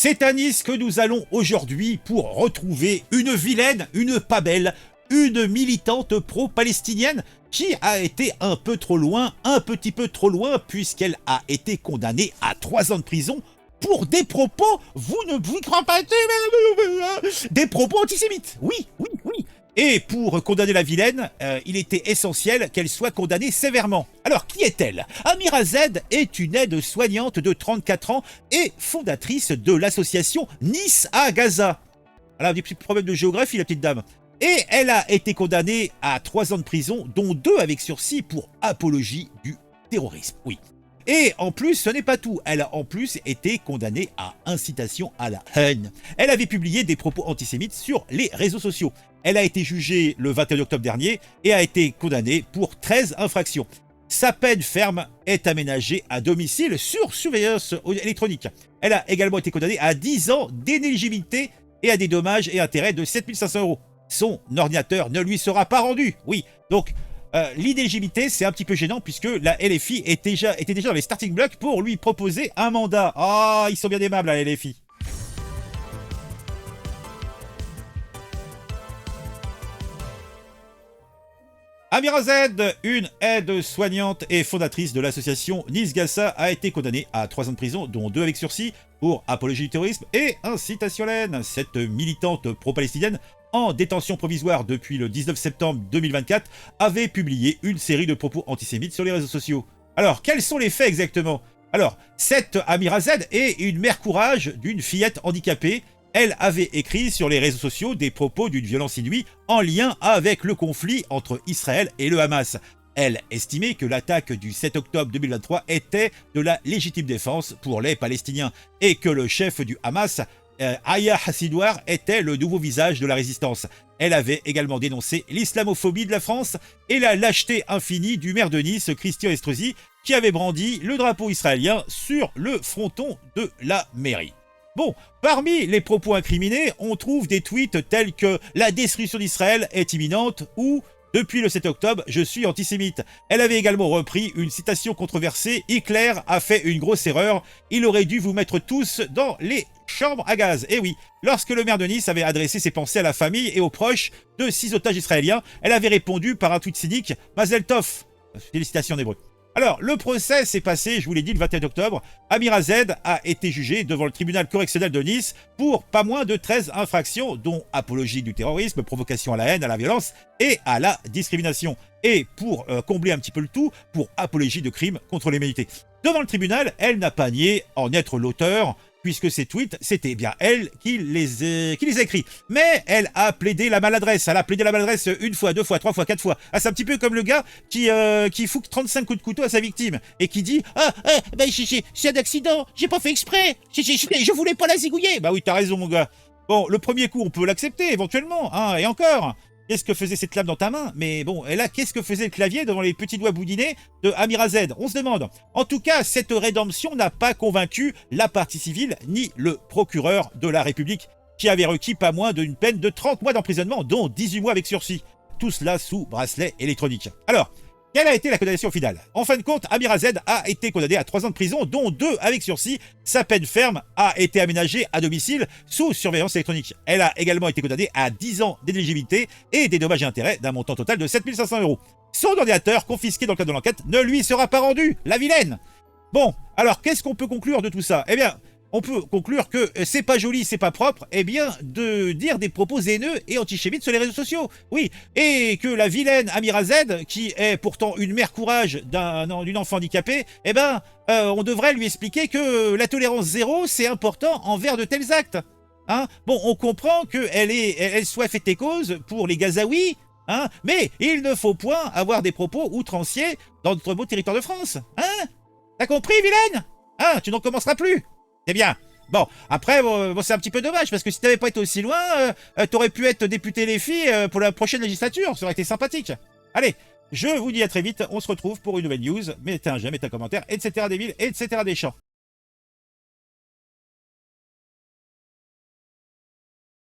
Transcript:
C'est à Nice que nous allons aujourd'hui pour retrouver une vilaine, une pas belle, une militante pro-palestinienne qui a été un peu trop loin, un petit peu trop loin, puisqu'elle a été condamnée à 3 ans de prison pour des propos, vous ne vous croyez pas, des propos antisémites. Oui, oui, oui. Et pour condamner la vilaine, il était essentiel qu'elle soit condamnée sévèrement. Alors, qui est-elle? Amira Z est une aide-soignante de 34 ans et fondatrice de l'association Nice à Gaza. Elle a des petits problèmes de géographie, la petite dame. Et elle a été condamnée à 3 ans de prison, dont 2 avec sursis pour apologie du terrorisme. Oui. Et en plus, ce n'est pas tout. Elle a en plus été condamnée à incitation à la haine. Elle avait publié des propos antisémites sur les réseaux sociaux. Elle a été jugée le 21 octobre dernier et a été condamnée pour 13 infractions. Sa peine ferme est aménagée à domicile sur surveillance électronique. Elle a également été condamnée à 10 ans d'inéligibilité et à des dommages et intérêts de 7 500 €. Son ordinateur ne lui sera pas rendu. Oui, donc l'inéligibilité, c'est un petit peu gênant puisque la LFI était déjà dans les starting blocks pour lui proposer un mandat. Ah, ils sont bien aimables, la LFI. Amira Z, une aide-soignante et fondatrice de l'association Nice Gaza, a été condamnée à 3 ans de prison, dont 2 avec sursis, pour apologie du terrorisme et incitation à la haine. Cette militante pro-palestinienne, en détention provisoire depuis le 19 septembre 2024, avait publié une série de propos antisémites sur les réseaux sociaux. Alors, quels sont les faits exactement? Alors, cette Amira Z est une mère courage d'une fillette handicapée. Elle avait écrit sur les réseaux sociaux des propos d'une violence inouïe en lien avec le conflit entre Israël et le Hamas. Elle estimait que l'attaque du 7 octobre 2023 était de la légitime défense pour les Palestiniens et que le chef du Hamas, Aya Hassidouar, était le nouveau visage de la résistance. Elle avait également dénoncé l'islamophobie de la France et la lâcheté infinie du maire de Nice, Christian Estrosi, qui avait brandi le drapeau israélien sur le fronton de la mairie. Bon, parmi les propos incriminés, on trouve des tweets tels que « La destruction d'Israël est imminente » ou « Depuis le 7 octobre, je suis antisémite ». Elle avait également repris une citation controversée « Hitler a fait une grosse erreur, il aurait dû vous mettre tous dans les chambres à gaz ». Et oui, lorsque le maire de Nice avait adressé ses pensées à la famille et aux proches de 6 otages israéliens, elle avait répondu par un tweet cynique « Mazel Tov ». Félicitations en hébreu. Alors, le procès s'est passé, je vous l'ai dit, le 21 octobre. Amira Z a été jugée devant le tribunal correctionnel de Nice pour pas moins de 13 infractions, dont apologie du terrorisme, provocation à la haine, à la violence et à la discrimination. Et pour combler un petit peu le tout, pour apologie de crimes contre l'humanité. Devant le tribunal, elle n'a pas nié en être l'auteur, puisque ces tweets, c'était bien elle qui les a écrits. Mais elle a plaidé la maladresse. Elle a plaidé la maladresse 1 fois, 2 fois, 3 fois, 4 fois. Ah, c'est un petit peu comme le gars qui fout 35 coups de couteau à sa victime et qui dit « Ah, c'est un accident, j'ai pas fait exprès, je voulais pas la zigouiller !» Bah oui, t'as raison, mon gars. Bon, le premier coup, on peut l'accepter, éventuellement, hein, et encore. Qu'est-ce que faisait cette lame dans ta main? Mais bon, et là, qu'est-ce que faisait le clavier devant les petits doigts boudinés de Amira Z? On se demande. En tout cas, cette rédemption n'a pas convaincu la partie civile ni le procureur de la République, qui avait requis pas moins d'une peine de 30 mois d'emprisonnement, dont 18 mois avec sursis. Tout cela sous bracelet électronique. Alors, quelle a été la condamnation finale? En fin de compte, Amira Z a été condamnée à 3 ans de prison, dont 2 avec sursis. Sa peine ferme a été aménagée à domicile sous surveillance électronique. Elle a également été condamnée à 10 ans d'inéligibilité et des dommages et intérêts d'un montant total de 7 500 €. Son ordinateur, confisqué dans le cadre de l'enquête, ne lui sera pas rendu, la vilaine. Bon, alors qu'est-ce qu'on peut conclure de tout ça? Eh bien, on peut conclure que c'est pas joli, c'est pas propre, eh bien, de dire des propos haineux et antisémites sur les réseaux sociaux. Oui, et que la vilaine Amira Z, qui est pourtant une mère courage d'une enfant handicapée, eh ben, on devrait lui expliquer que la tolérance zéro, c'est important envers de tels actes. Hein? Bon, on comprend qu'elle soit faite et cause pour les Gazaouis, hein, mais il ne faut point avoir des propos outranciers dans notre beau territoire de France. Hein? T'as compris, vilaine? Hein? Tu n'en commenceras plus. C'est bien. Bon, après, bon, c'est un petit peu dommage, parce que si t'avais pas été aussi loin, t'aurais pu être député les filles pour la prochaine législature. Ça aurait été sympathique. Allez, je vous dis à très vite. On se retrouve pour une nouvelle news. Mettez un j'aime, mettez un commentaire, etc. des villes, etc. des champs.